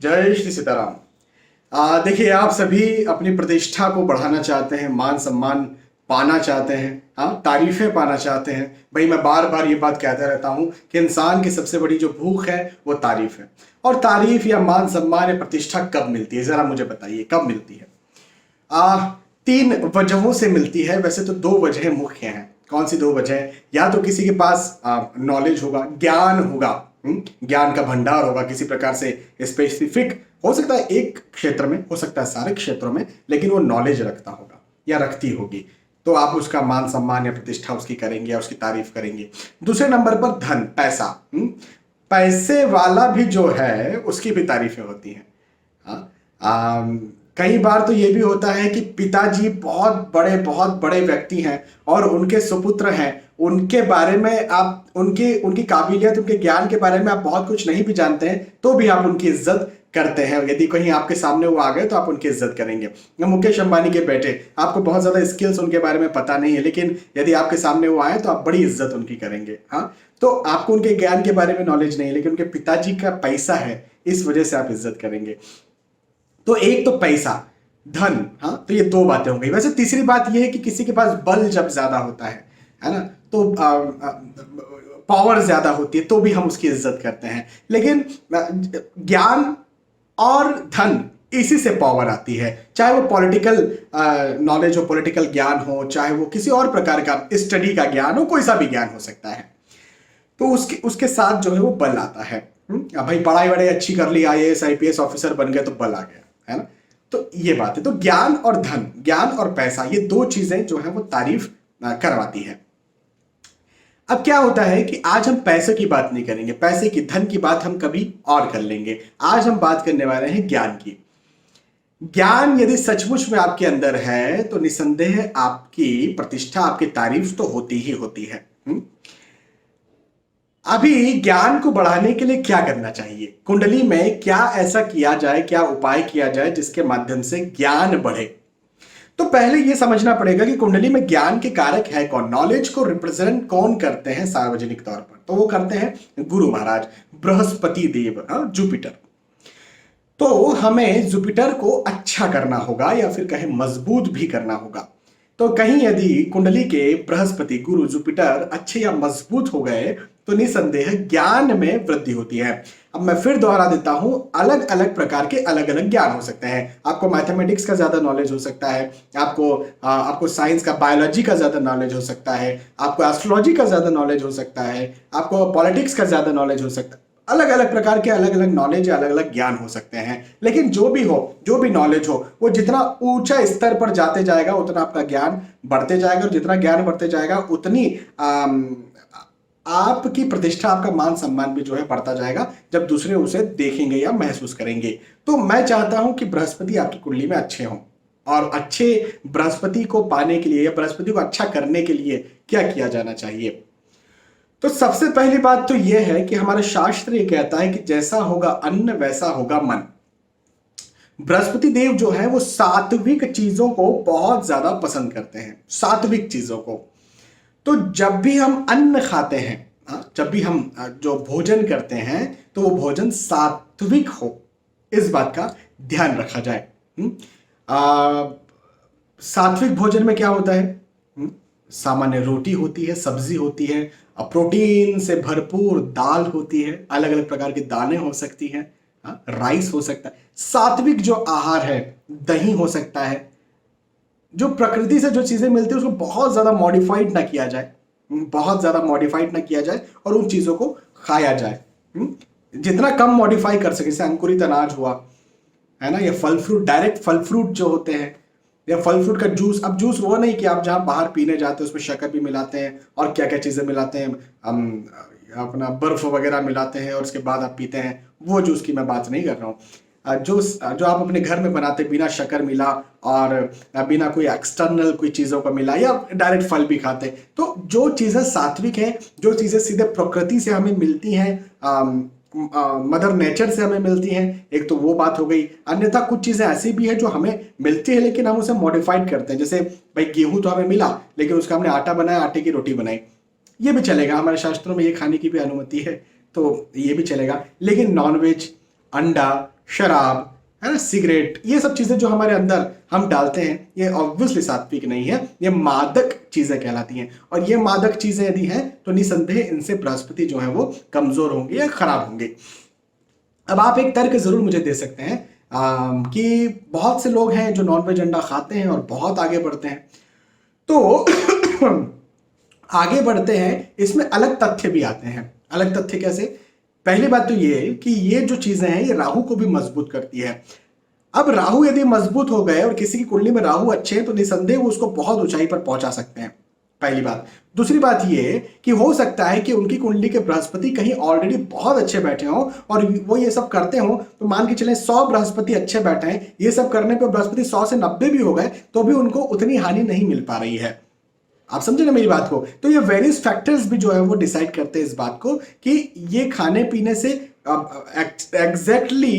जय श्री सीताराम। देखिए, आप सभी अपनी प्रतिष्ठा को बढ़ाना चाहते हैं, मान सम्मान पाना चाहते हैं, हाँ, तारीफें पाना चाहते हैं। भाई, मैं बार बार ये बात कहता रहता हूं कि इंसान की सबसे बड़ी जो भूख है वो तारीफ है। और तारीफ या मान सम्मान या प्रतिष्ठा कब मिलती है, जरा मुझे बताइए, कब मिलती है? तीन वजहों से मिलती है। वैसे तो दो वजह मुख्य हैं। कौन सी दो वजह? या तो किसी के पास नॉलेज होगा, ज्ञान होगा, ज्ञान का भंडार होगा किसी प्रकार से, स्पेसिफिक हो सकता है एक क्षेत्र में, हो सकता है सारे क्षेत्रों में, लेकिन वो नॉलेज रखता होगा या रखती होगी, तो आप उसका मान सम्मान या प्रतिष्ठा उसकी करेंगे या उसकी तारीफ करेंगे। दूसरे नंबर पर धन, पैसा। पैसे वाला भी जो है उसकी भी तारीफें होती हैं। कई बार तो ये भी होता है कि पिताजी बहुत बड़े व्यक्ति हैं और उनके सुपुत्र हैं, उनके बारे में आप उनकी काबिलियत, उनके ज्ञान के बारे में आप बहुत कुछ नहीं भी जानते हैं, तो भी आप उनकी इज्जत करते हैं। यदि कहीं आपके सामने वो आ गए तो आप उनकी इज्जत करेंगे। मुकेश अंबानी के बेटे, आपको बहुत ज्यादा स्किल्स उनके बारे में पता नहीं है, लेकिन यदि आपके सामने वो आए तो आप बड़ी इज्जत उनकी करेंगे। हाँ, तो आपको उनके ज्ञान के बारे में नॉलेज नहीं है, लेकिन उनके पिताजी का पैसा है, इस वजह से आप इज्जत करेंगे। तो एक तो पैसा, धन, हाँ, तो ये दो बातें हो गई। वैसे तीसरी बात ये है कि किसी के पास बल जब ज्यादा होता है ना, तो पावर ज्यादा होती है, तो भी हम उसकी इज्जत करते हैं। लेकिन ज्ञान और धन, इसी से पावर आती है। चाहे वो पॉलिटिकल नॉलेज हो, पॉलिटिकल ज्ञान हो, चाहे वो किसी और प्रकार का स्टडी का ज्ञान हो, कोई सा भी ज्ञान हो सकता है, तो उसके साथ जो है वो बल आता है। भाई, पढ़ाई वढ़ाई अच्छी कर ली, IAS IPS ऑफिसर बन गए तो बल आ गया, है ना। तो ये बात है। तो ज्ञान और धन, ज्ञान और पैसा, ये दो चीजें जो है वो तारीफ करवाती है। अब क्या होता है कि आज हम पैसे की बात नहीं करेंगे, पैसे की, धन की बात हम कभी और कर लेंगे। आज हम बात करने वाले हैं ज्ञान की। ज्ञान यदि सचमुच में आपके अंदर है तो निसंदेह आपकी प्रतिष्ठा, आपकी तारीफ तो होती ही होती है। अभी ज्ञान को बढ़ाने के लिए क्या करना चाहिए? कुंडली में क्या ऐसा किया जाए, क्या उपाय किया जाए जिसके माध्यम से ज्ञान बढ़े? तो पहले यह समझना पड़ेगा कि कुंडली में ज्ञान के कारक है कौन, नॉलेज को रिप्रेजेंट कौन करते हैं सार्वजनिक तौर पर? तो वो करते हैं गुरु महाराज, बृहस्पति देव, जुपिटर। तो हमें जुपिटर को अच्छा करना होगा या फिर कहें मजबूत भी करना होगा। तो कहीं यदि कुंडली के बृहस्पति, गुरु, जुपिटर अच्छे या मजबूत हो गए तो निसंदेह ज्ञान में वृद्धि होती है। अब मैं फिर दोहरा देता हूं, अलग अलग प्रकार के अलग अलग ज्ञान हो सकते हैं। आपको मैथमेटिक्स का ज्यादा नॉलेज हो सकता है, आपको साइंस का, बायोलॉजी का ज्यादा नॉलेज हो सकता है, आपको एस्ट्रोलॉजी का ज्यादा नॉलेज हो सकता है, आपको पॉलिटिक्स का ज्यादा नॉलेज हो सकता है। अलग अलग प्रकार के अलग अलग नॉलेज या अलग अलग ज्ञान हो सकते हैं। लेकिन जो भी हो, जो भी नॉलेज हो, वो जितना ऊंचा स्तर पर जाते जाएगा उतना आपका ज्ञान बढ़ते जाएगा, और जितना ज्ञान बढ़ते जाएगा उतनी आपकी प्रतिष्ठा, आपका मान सम्मान भी जो है बढ़ता जाएगा, जब दूसरे उसे देखेंगे या महसूस करेंगे। तो मैं चाहता हूं कि बृहस्पति आपकी कुंडली में अच्छे हों, और अच्छे बृहस्पति को पाने के लिए या बृहस्पति को अच्छा करने के लिए क्या किया जाना चाहिए? तो सबसे पहली बात तो यह है कि हमारा शास्त्र ये कहता है कि जैसा होगा अन्न वैसा होगा मन। बृहस्पति देव जो है वो सात्विक चीजों को बहुत ज्यादा पसंद करते हैं, सात्विक चीजों को। तो जब भी हम अन्न खाते हैं, जब भी हम जो भोजन करते हैं, तो वो भोजन सात्विक हो, इस बात का ध्यान रखा जाए। सात्विक भोजन में क्या होता है? सामान्य रोटी होती है, सब्जी होती है, प्रोटीन से भरपूर दाल होती है, अलग अलग प्रकार की दालें हो सकती हैं, राइस हो सकता है। सात्विक जो आहार है, दही हो सकता है। जो प्रकृति से जो चीजें मिलती है उसको बहुत ज्यादा मॉडिफाइड ना किया जाए, बहुत ज्यादा मॉडिफाइड ना किया जाए, और उन चीजों को खाया जाए। जितना कम मॉडिफाई कर सके, जैसे अंकुरित अनाज हुआ, है ना, या फल फ्रूट, डायरेक्ट फल फ्रूट जो होते हैं, या फल फ्रूट का जूस। अब जूस वो नहीं कि आप जहां बाहर पीने जाते हैं उसमें शक्कर भी मिलाते हैं और क्या क्या चीजें मिलाते हैं, अपना बर्फ वगैरह मिलाते हैं और उसके बाद आप पीते हैं, वो जूस की मैं बात नहीं कर रहा हूँ। जूस जो आप अपने घर में बनाते, बिना शक्कर मिला और बिना कोई एक्सटर्नल कोई चीज़ों का मिला, या डायरेक्ट फल भी खाते, तो जो चीज़ें सात्विक हैं, जो चीज़ें सीधे प्रकृति से हमें मिलती हैं, मदर नेचर से हमें मिलती हैं, एक तो वो बात हो गई। अन्यथा कुछ चीज़ें ऐसी भी है जो हमें मिलती है लेकिन हम उसे मॉडिफाइड करते हैं। जैसे भाई, गेहूं तो हमें मिला लेकिन उसका हमने आटा बनाया, आटे की रोटी बनाई, ये भी चलेगा, हमारे शास्त्रों में ये खाने की भी अनुमति है, तो ये भी चलेगा। लेकिन नॉनवेज, अंडा, शराब, है ना, सिगरेट, ये सब चीजें जो हमारे अंदर हम डालते हैं, ये ऑब्वियसली सात्विक नहीं है, ये मादक चीजें कहलाती हैं। और ये मादक चीजें यदि हैं तो निसंदेह इनसे बृहस्पति जो है वो कमजोर होंगे या खराब होंगे। अब आप एक तर्क जरूर मुझे दे सकते हैं कि बहुत से लोग हैं जो नॉनवेज अंडा खाते हैं और बहुत आगे बढ़ते हैं। तो आगे बढ़ते हैं, इसमें अलग तथ्य भी आते हैं। अलग तथ्य कैसे? पहली बात तो ये कि ये जो चीजें हैं ये राहु को भी मजबूत करती है। अब राहु यदि मजबूत हो गए और किसी की कुंडली में राहु अच्छे हैं तो निसंदेह वो उसको बहुत ऊंचाई पर पहुंचा सकते हैं, पहली बात। दूसरी बात ये कि हो सकता है कि उनकी कुंडली के बृहस्पति कहीं ऑलरेडी बहुत अच्छे बैठे हों और वो ये सब करते हो, तो मान के चले 100 बृहस्पति अच्छे बैठे हैं, ये सब करने पर बृहस्पति 100 से 90 भी हो गए तो भी उनको उतनी हानि नहीं मिल पा रही है। आप समझे ना मेरी बात को? तो ये वेरियस फैक्टर्स भी जो है वो डिसाइड करते हैं इस बात को कि ये खाने पीने से एग्जैक्टली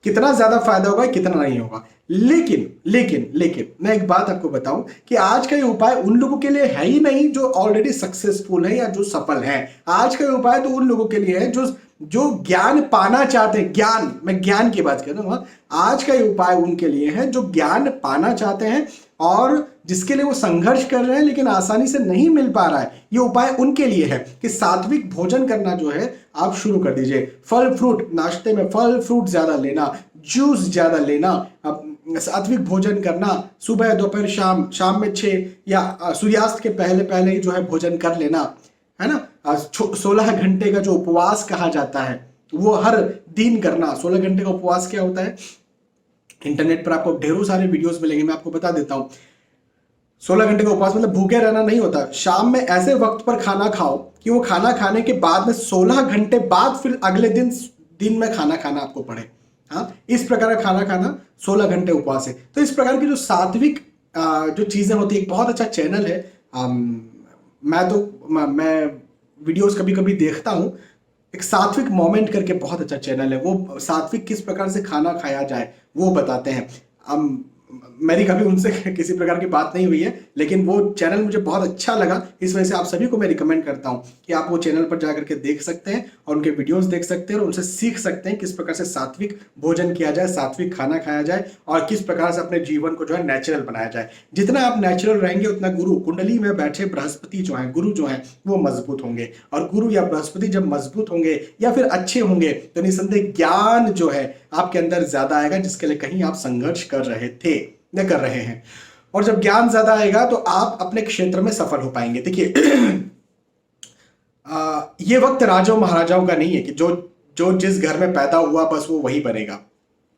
कितना ज्यादा फायदा होगा, कितना नहीं होगा। लेकिन लेकिन लेकिन मैं एक बात आपको बताऊं कि आज का ये उपाय उन लोगों के लिए है ही नहीं जो ऑलरेडी सक्सेसफुल है या जो सफल है। आज का ये उपाय तो उन लोगों के लिए है जो ज्ञान पाना चाहते हैं। ज्ञान, मैं ज्ञान की बात कर रहा हूं। आज का ये उपाय उनके लिए है जो ज्ञान पाना चाहते हैं और जिसके लिए वो संघर्ष कर रहे हैं लेकिन आसानी से नहीं मिल पा रहा है। ये उपाय उनके लिए है कि सात्विक भोजन करना जो है आप शुरू कर दीजिए। फल फ्रूट, नाश्ते में फल फ्रूट ज्यादा लेना, जूस ज्यादा लेना, सात्विक भोजन करना, सुबह दोपहर शाम, शाम में 6 या सूर्यास्त के पहले पहले ही जो है भोजन कर लेना, है ना। 16 घंटे का जो उपवास कहा जाता है वो हर दिन करना। 16 घंटे का उपवास क्या होता है? इंटरनेट पर आपको ढेरों सारे वीडियोस मिलेंगे, मैं आपको बता देता हूं। 16 घंटे का उपवास मतलब भूखे रहना नहीं होता। शाम में ऐसे वक्त पर खाना खाओ कि वो खाना खाने के बाद में 16 घंटे बाद फिर अगले दिन में खाना खाना आपको पड़े। हाँ, इस प्रकार का खाना खाना 16 घंटे उपवास है। तो इस प्रकार की जो सात्विक जो चीजें होती है, एक बहुत अच्छा चैनल है, मैं वीडियोस कभी कभी देखता हूं। एक सात्विक मोमेंट करके बहुत अच्छा चैनल है, वो सात्विक किस प्रकार से खाना खाया जाए वो बताते हैं। मेरी कभी उनसे किसी प्रकार की बात नहीं हुई है, लेकिन वो चैनल मुझे बहुत अच्छा लगा। इस वजह से आप सभी को मैं रिकमेंड करता हूं कि आप वो चैनल पर जाकर के देख सकते हैं और उनके वीडियोस देख सकते हैं और उनसे सीख सकते हैं किस प्रकार से सात्विक भोजन किया जाए, सात्विक खाना खाया जाए और किस प्रकार से अपने जीवन को जो है नेचुरल बनाया जाए। जितना आप नेचुरल रहेंगे उतना गुरु कुंडली में बैठे बृहस्पति जो है, गुरु जो है वो मजबूत होंगे। और गुरु या बृहस्पति जब मजबूत होंगे या फिर अच्छे होंगे तो निसंदेह ज्ञान जो है आपके अंदर ज्यादा आएगा, जिसके लिए कहीं आप संघर्ष कर रहे थे या कर रहे हैं। और जब ज्ञान ज्यादा आएगा तो आप अपने क्षेत्र में सफल हो पाएंगे। देखिए ये वक्त राजाओं महाराजाओं का नहीं है कि जो जिस घर में पैदा हुआ बस वो वही बनेगा।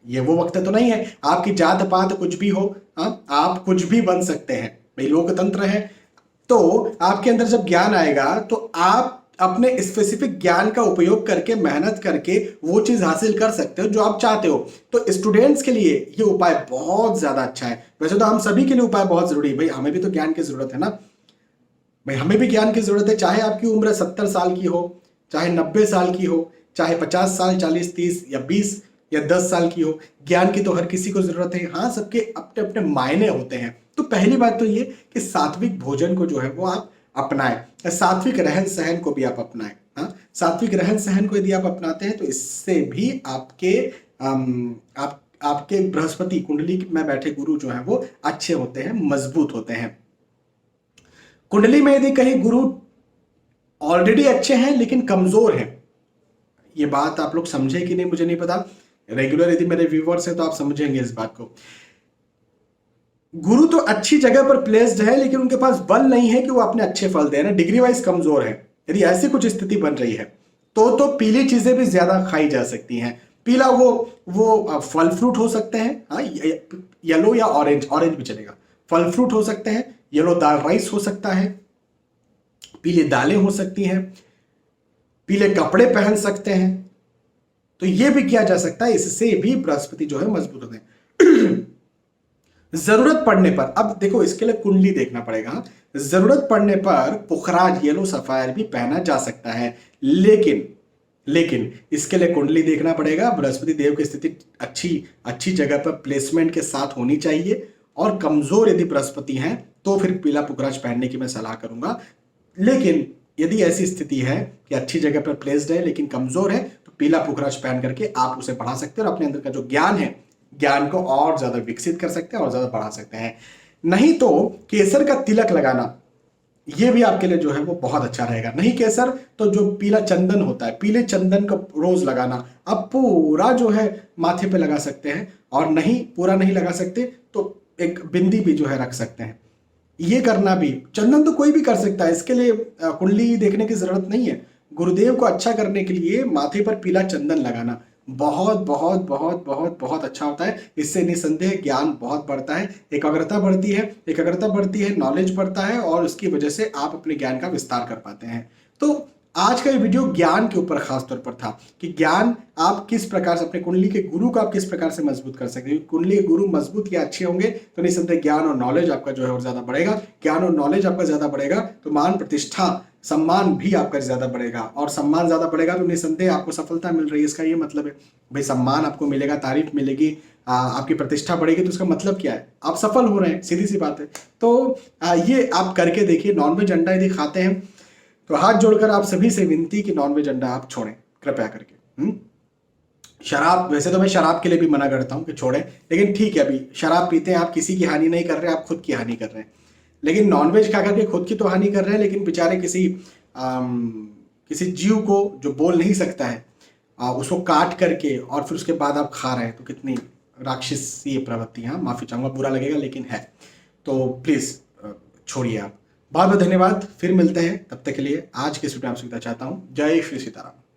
ये वो वक्त तो नहीं है। आपकी जात पात कुछ भी हो, आप कुछ भी बन सकते हैं। भाई लोकतंत्र है, तो आपके अंदर जब ज्ञान आएगा तो आप अपने स्पेसिफिक ज्ञान का उपयोग करके मेहनत करके वो चीज हासिल कर सकते हो जो आप चाहते हो। तो स्टूडेंट्स के लिए ये उपाय बहुत ज्यादा अच्छा है। वैसे तो हम सभी के लिए उपाय बहुत जरूरी है, भाई हमें भी तो ज्ञान की जरूरत है ना। भाई हमें भी ज्ञान की जरूरत है, चाहे आपकी उम्र 70 साल की हो, चाहे 90 साल की हो, चाहे 50 साल, 40, 30 या 20 या 10 साल की हो। ज्ञान की तो हर किसी को जरूरत है। हाँ, सबके अपने अपने मायने होते हैं। तो पहली बात तो ये कि सात्विक भोजन को जो है वो आप अपनाएं, सात्विक रहन सहन को भी आप अपनाएं। हाँ, सात्विक रहन सहन को यदि आप अपनाते हैं तो इससे भी आपके बृहस्पति कुंडली में बैठे गुरु जो है वो अच्छे होते हैं, मजबूत होते हैं। कुंडली में यदि कहीं गुरु ऑलरेडी अच्छे हैं लेकिन कमजोर हैं, ये बात आप लोग समझे कि नहीं मुझे नहीं पता। रेगुलर यदि मेरे व्यूवर्स हैं तो आप समझेंगे इस बात को। गुरु तो अच्छी जगह पर प्लेस्ड है लेकिन उनके पास बल नहीं है कि वो अपने अच्छे फल दे, डिग्री वाइज कमजोर है। यदि ऐसी कुछ स्थिति बन रही है तो पीली चीजें भी ज्यादा खाई जा सकती हैं। पीला वो फल फ्रूट हो सकते हैं, हाँ, येलो या ऑरेंज भी चलेगा। फल फ्रूट हो सकते हैं, येलो दाल राइस हो सकता है, पीले दालें हो सकती हैं, पीले कपड़े पहन सकते हैं। तो ये भी किया जा सकता है, इससे भी बृहस्पति जो है मजबूत होते हैं। जरूरत पड़ने पर, अब देखो इसके लिए कुंडली देखना पड़ेगा। जरूरत पड़ने पर पुखराज येलो सफायर भी पहना जा सकता है, लेकिन इसके लिए कुंडली देखना पड़ेगा। बृहस्पति देव की स्थिति अच्छी जगह पर प्लेसमेंट के साथ होनी चाहिए। और कमजोर यदि बृहस्पति हैं तो फिर पीला पुखराज पहनने की मैं सलाह करूंगा। लेकिन यदि ऐसी स्थिति है कि अच्छी जगह पर प्लेस्ड है लेकिन कमजोर है, तो पीला पुखराज पहन करके आप उसे बढ़ा सकते हैं और अपने अंदर का जो ज्ञान है, ज्ञान को और ज्यादा विकसित कर सकते हैं और ज्यादा बढ़ा सकते हैं। नहीं तो केसर का तिलक लगाना, ये भी आपके लिए जो है वो बहुत अच्छा रहेगा। नहीं केसर तो जो पीला चंदन होता है, पीले चंदन को रोज लगाना, आप पूरा जो है माथे पे लगा सकते हैं, और नहीं पूरा नहीं लगा सकते तो एक बिंदी भी जो है रख सकते हैं। ये करना भी, चंदन तो कोई भी कर सकता है, इसके लिए कुंडली देखने की जरूरत नहीं है। गुरुदेव को अच्छा करने के लिए माथे पर पीला चंदन लगाना बहुत बहुत बहुत बहुत बहुत अच्छा होता है। इससे निसंदेह ज्ञान बहुत बढ़ता है, एकाग्रता बढ़ती है, एकाग्रता बढ़ती है, नॉलेज बढ़ता है, और उसकी वजह से आप अपने ज्ञान का विस्तार कर पाते हैं। तो आज का ये वीडियो ज्ञान के ऊपर खास तौर पर था कि ज्ञान आप किस प्रकार से, अपने कुंडली के गुरु को आप किस प्रकार से मजबूत कर सकते हैं। कुंडली के गुरु मजबूत या अच्छे होंगे तो निसंदेह ज्ञान और नॉलेज आपका जो है और ज्यादा बढ़ेगा। ज्ञान और नॉलेज आपका ज्यादा बढ़ेगा तो मान प्रतिष्ठा सम्मान भी आपका ज्यादा बढ़ेगा, और सम्मान ज्यादा बढ़ेगा तो निसंदेह आपको सफलता मिल रही है। इसका ये मतलब है भाई, सम्मान आपको मिलेगा, तारीफ मिलेगी, आपकी प्रतिष्ठा बढ़ेगी, तो उसका मतलब क्या है, आप सफल हो रहे हैं, सीधी सी बात है। तो ये आप करके देखिए। नॉनवेज अंडा यदि खाते हैं तो हाथ जोड़कर आप सभी से विनती कि नॉनवेज अंडा आप छोड़ें कृपया करके। शराब, वैसे तो मैं शराब के लिए भी मना करता हूं कि छोड़ें, लेकिन ठीक है, अभी शराब पीते हैं आप, किसी की हानि नहीं कर रहे, आप खुद की हानि कर रहे हैं। लेकिन नॉनवेज खा करके खुद की तो हानि कर रहे हैं, लेकिन बेचारे किसी जीव को जो बोल नहीं सकता है, उसको काट करके और फिर उसके बाद आप खा रहे हैं, तो कितनी राक्षसी प्रवृत्ति। हाँ, माफी चाहूंगा, बुरा लगेगा लेकिन है। तो प्लीज छोड़िए आप। बहुत बहुत धन्यवाद, फिर मिलते हैं, तब तक के लिए आज के इस वीडियो में आपसे विदा चाहता हूँ। जय श्री सीताराम।